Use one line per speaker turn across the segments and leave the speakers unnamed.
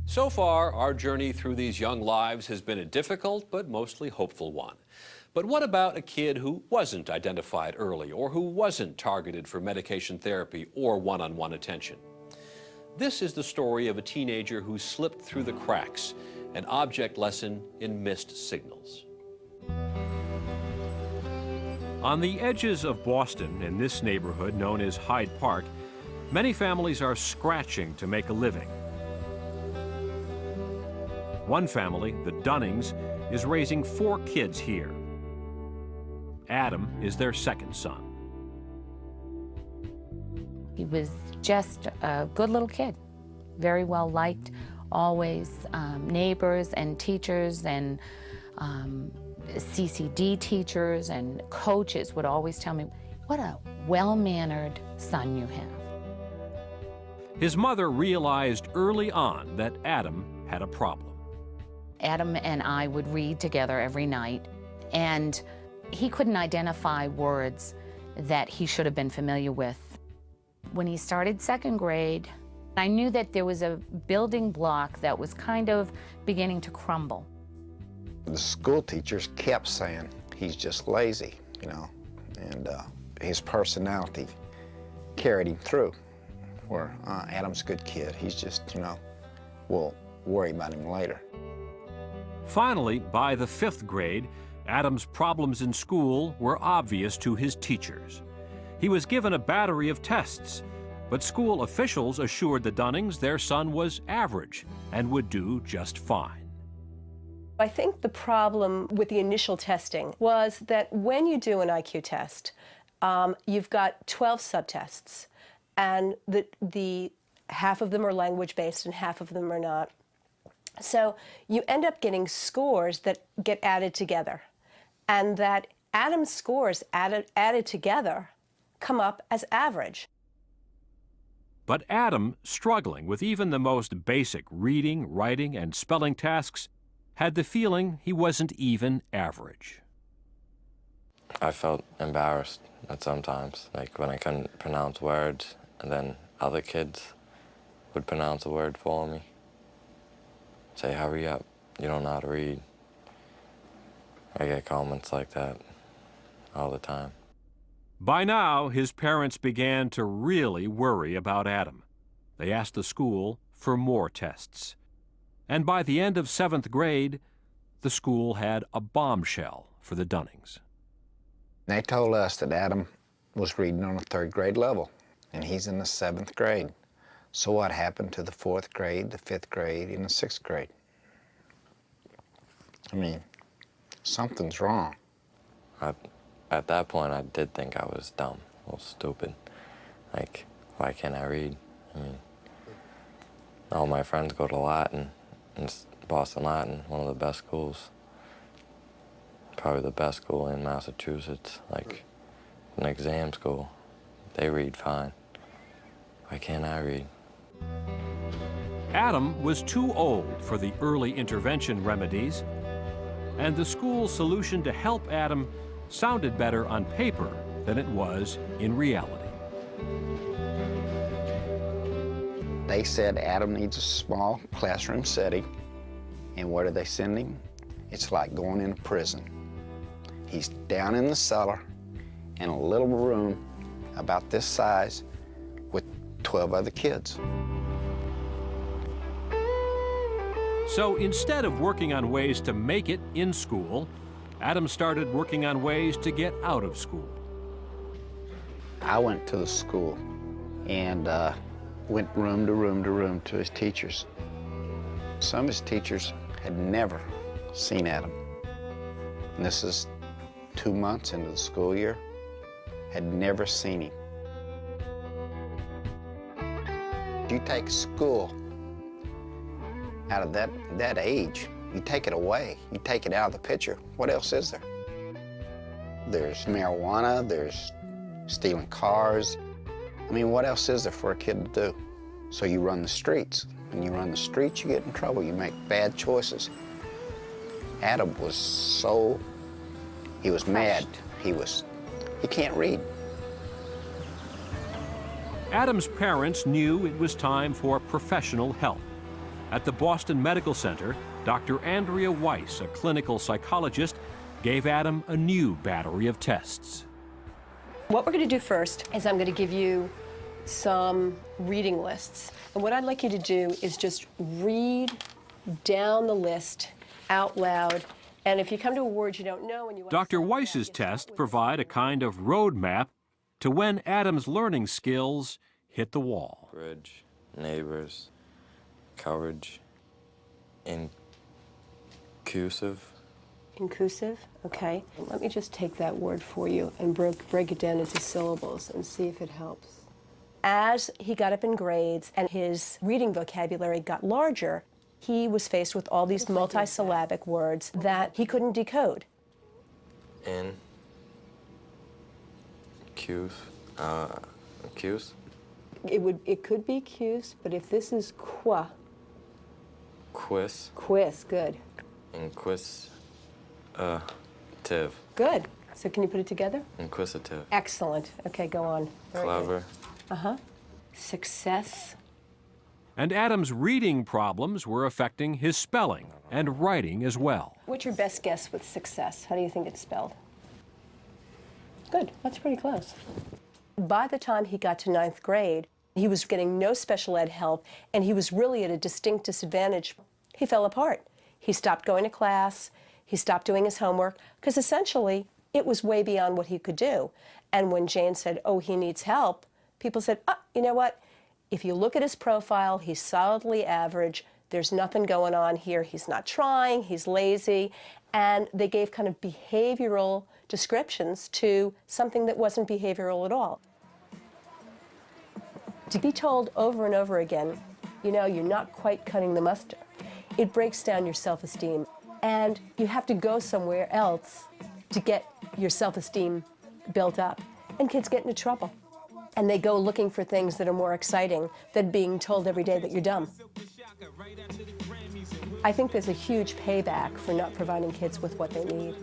So far, our journey through these young lives has been a difficult but mostly hopeful one. But what about a kid who wasn't identified early or who wasn't targeted for medication therapy or one-on-one attention? This is the story of a teenager who slipped through the cracks, an object lesson in missed signals.
On the edges of Boston, in this neighborhood known as Hyde Park, many families are scratching to make a living. One family, the Dunnings, is raising 4 kids here. Adam is their second son.
He was just a good little kid, very well liked, always neighbors and teachers and CCD teachers and coaches would always tell me, what a well-mannered son you have.
His mother realized early on that Adam had a problem.
Adam and I would read together every night, and he couldn't identify words that he should have been familiar with. When he started second grade, I knew that there was a building block that was kind of beginning to crumble.
The school teachers kept saying, he's just lazy, and his personality carried him through. Where Adam's a good kid, he's just, we'll worry about him later.
Finally, by the 5th grade, Adam's problems in school were obvious to his teachers. He was given a battery of tests, but school officials assured the Dunnings their son was average and would do just fine.
I think the problem with the initial testing was that when you do an IQ test, you've got 12 subtests, and the half of them are language-based and half of them are not. So you end up getting scores that get added together, and that Adam's scores added together come up as average.
But Adam, struggling with even the most basic reading, writing, and spelling tasks, had the feeling he wasn't even average.
I felt embarrassed at sometimes, like when I couldn't pronounce words, and then other kids would pronounce a word for me. Say, hurry up, you don't know how to read. I get comments like that all the time.
By now, his parents began to really worry about Adam. They asked the school for more tests. And by the end of 7th grade, the school had a bombshell for the Dunnings.
They told us that Adam was reading on a 3rd grade level, and he's in the 7th grade. So what happened to the 4th grade, the 5th grade, and the 6th grade? I mean, something's wrong.
At that point, I did think I was dumb or stupid. Like, why can't I read? I mean, all my friends go to Latin, and Boston Latin, one of the best schools. Probably the best school in Massachusetts, like an exam school. They read fine. Why can't I read?
Adam was too old for the early intervention remedies, and the school's solution to help Adam sounded better on paper than it was in reality.
They said Adam needs a small classroom setting, and where do they send him? It's like going into prison. He's down in the cellar in a little room about this size with 12 other kids.
So instead of working on ways to make it in school, Adam started working on ways to get out of school.
I went to the school and went room to room to room to his teachers. Some of his teachers had never seen Adam. And this is 2 months into the school year, had never seen him. You take school out of that age, you take it away, you take it out of the picture, what else is there? There's marijuana, there's stealing cars. I mean, what else is there for a kid to do? So you run the streets. When you run the streets, you get in trouble, you make bad choices. Adam was he was mad. He can't read.
Adam's parents knew it was time for professional help. At the Boston Medical Center, Dr. Andrea Weiss, a clinical psychologist, gave Adam a new battery of tests.
What we're going to do first is I'm going to give you some reading lists. And what I'd like you to do is just read down the list out loud. And if you come to a word you don't know and you want
Dr. Weiss's tests provide a kind of roadmap to when Adam's learning skills hit the wall.
Bridge, neighbors, courage, inclusive.
Inclusive, okay. Let me just take that word for you and break it down into syllables and see if it helps. As he got up in grades and his reading vocabulary got larger, he was faced with all these multisyllabic words that he couldn't decode.
Cues.
It could be cues, but if this is
Quiz.
good.
Inquisitive.
Good. So can you put it together?
Inquisitive.
Excellent. Okay, go on. Very good.
Clever.
Success.
And Adam's reading problems were affecting his spelling and writing as well.
What's your best guess with success? How do you think it's spelled? Good. That's pretty close. By the time he got to 9th grade, he was getting no special ed help, and he was really at a distinct disadvantage. He fell apart. He stopped going to class. He stopped doing his homework, because essentially it was way beyond what he could do. And when Jane said, oh, he needs help, people said, you know what? If you look at his profile, he's solidly average. There's nothing going on here. He's not trying. He's lazy. And they gave kind of behavioral descriptions to something that wasn't behavioral at all. To be told over and over again, you know, you're not quite cutting the mustard, it breaks down your self-esteem. And you have to go somewhere else to get your self-esteem built up. And kids get into trouble. And they go looking for things that are more exciting than being told every day that you're dumb. I think there's a huge payback for not providing kids with what they need.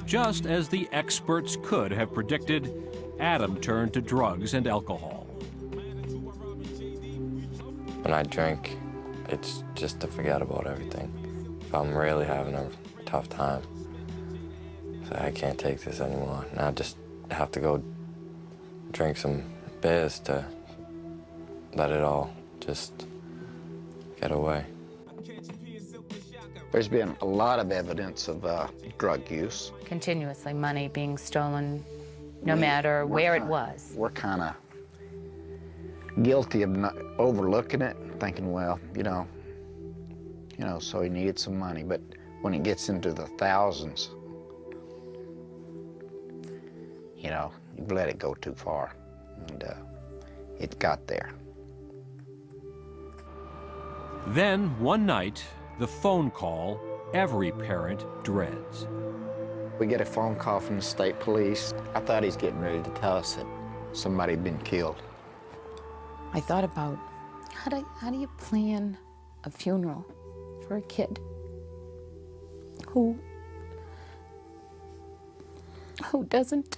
Just as the experts could have predicted, Adam turned to drugs and alcohol.
When I drink, it's just to forget about everything. If I'm really having a tough time, so I can't take this anymore. And I just have to go drink some beers to let it all just get away.
There's been a lot of evidence of drug use.
Continuously money being stolen, no matter where it was.
We're kind of guilty of not overlooking it, thinking, well, you know, so he needed some money. But when it gets into the thousands, you know, you've let it go too far, and it got there.
Then, one night, the phone call every parent dreads.
We get a phone call from the state police. I thought he's getting ready to tell us that somebody had been killed.
I thought about how do you plan a funeral for a kid who doesn't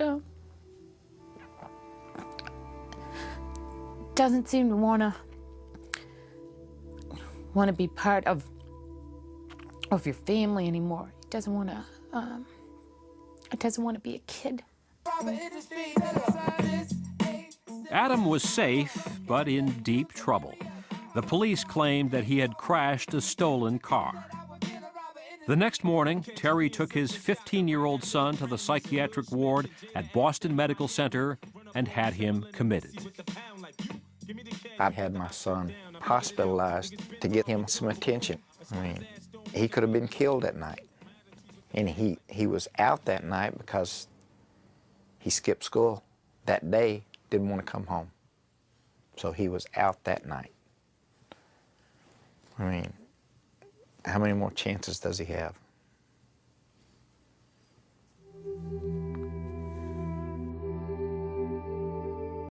seem to want to be part of your family anymore. He doesn't want to be a kid.
Adam was safe, but in deep trouble. The police claimed that he had crashed a stolen car. The next morning, Terry took his 15-year-old son to the psychiatric ward at Boston Medical Center and had him committed.
I had my son hospitalized to get him some attention. I mean, he could have been killed that night. And he was out that night because he skipped school that day, didn't want to come home. So he was out that night. I mean, how many more chances does he have?